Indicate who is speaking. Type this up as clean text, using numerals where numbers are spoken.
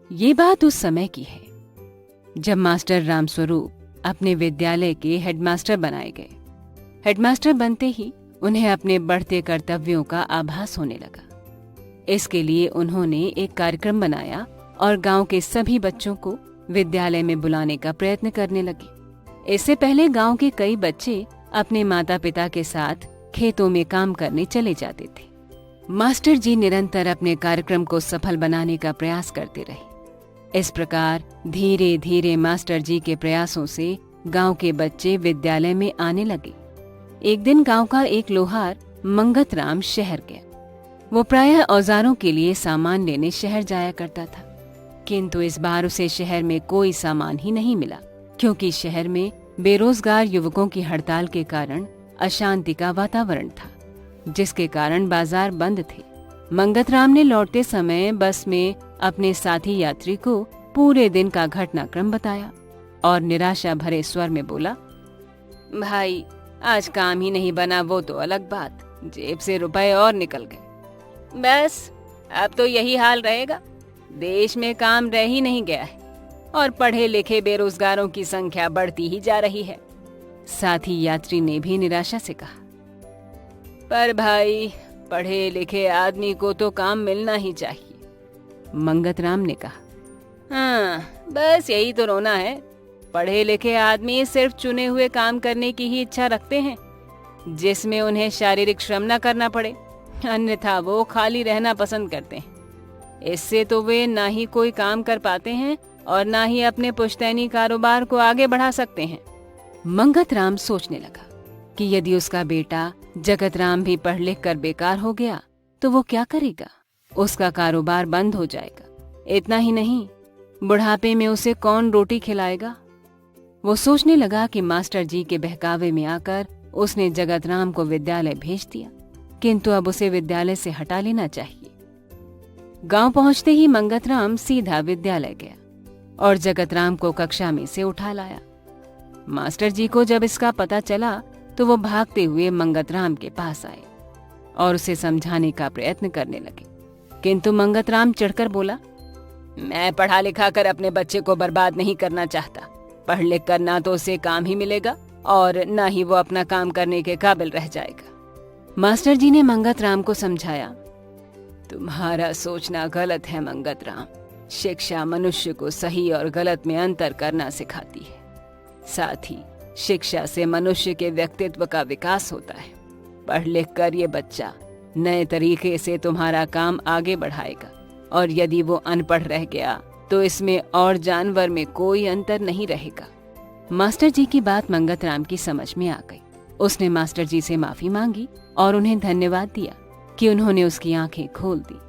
Speaker 1: ये बात उस समय की है जब मास्टर रामस्वरूप अपने विद्यालय के हेडमास्टर बनाए गए। हेडमास्टर बनते ही उन्हें अपने बढ़ते कर्तव्यों का आभास होने लगा। इसके लिए उन्होंने एक कार्यक्रम बनाया और गांव के सभी बच्चों को विद्यालय में बुलाने का प्रयत्न करने लगे। इससे पहले गांव के कई बच्चे अपने माता पिता के साथ खेतों में काम करने चले जाते थे। मास्टर जी निरंतर अपने कार्यक्रम को सफल बनाने का प्रयास करते रहे। इस प्रकार धीरे धीरे मास्टर जी के प्रयासों से गांव के बच्चे विद्यालय में आने लगे। एक दिन गांव का एक लोहार मंगतराम शहर गया। वो प्रायः औजारों के लिए सामान लेने शहर जाया करता था, किंतु इस बार उसे शहर में कोई सामान ही नहीं मिला, क्योंकि शहर में बेरोजगार युवकों की हड़ताल के कारण अशांति का वातावरण था, जिसके कारण बाजार बंद थे। मंगतराम ने लौटते समय बस में अपने साथी यात्री को पूरे दिन का घटनाक्रम बताया और निराशा भरे स्वर में बोला, भाई आज काम ही नहीं बना वो तो अलग बात, जेब से रुपए और निकल गए। बस अब तो यही हाल रहेगा। देश में काम रह ही नहीं गया है और पढ़े लिखे बेरोजगारों की संख्या बढ़ती ही जा रही है। साथी यात्री ने भी निराशा से कहा, पर भाई पढ़े लिखे आदमी को तो काम मिलना ही चाहिए। मंगतराम ने कहा, हाँ बस यही तो रोना है। पढ़े लिखे आदमी सिर्फ चुने हुए काम करने की ही इच्छा रखते हैं, जिसमें उन्हें शारीरिक श्रम न करना पड़े, अन्यथा वो खाली रहना पसंद करते हैं। इससे तो वे ना ही कोई काम कर पाते हैं और ना ही अपने पुश्तैनी कारोबार को आगे बढ़ा सकते हैं। मंगतराम सोचने लगा कि यदि उसका बेटा जगतराम भी पढ़ लिख कर बेकार हो गया तो वो क्या करेगा। उसका कारोबार बंद हो जाएगा। इतना ही नहीं, बुढ़ापे में उसे कौन रोटी खिलाएगा। वो सोचने लगा कि मास्टर जी के बहकावे में आकर उसने जगतराम को विद्यालय भेज दिया, किंतु अब उसे विद्यालय से हटा लेना चाहिए। गांव पहुंचते ही मंगतराम सीधा विद्यालय गया और जगतराम को कक्षा में से उठा लाया। मास्टर जी को जब इसका पता चला तो वो भागते हुए मंगतराम के पास आए और उसे समझाने का प्रयत्न करने लगे, किंतु मंगतराम चिढ़कर बोला, मैं पढ़ा लिखा कर अपने बच्चे को बर्बाद नहीं करना चाहता। पढ़ लिख कर ना तो उसे काम ही मिलेगा और ना ही वो अपना काम करने के काबिल रह जाएगा। मास्टर जी ने मंगतराम को समझाया, तुम्हारा सोचना गलत है मंगतराम। शिक्षा मनुष्य को सही और गलत में अंतर करना सिखाती है। साथ ही शिक्षा से मनुष्य के व्यक्तित्व का विकास होता है। पढ़ लिख कर ये बच्चा नए तरीके से तुम्हारा काम आगे बढ़ाएगा, और यदि वो अनपढ़ रह गया तो इसमें और जानवर में कोई अंतर नहीं रहेगा। मास्टर जी की बात मंगतराम की समझ में आ गई। उसने मास्टर जी से माफी मांगी और उन्हें धन्यवाद दिया कि उन्होंने उसकी आंखें खोल दी।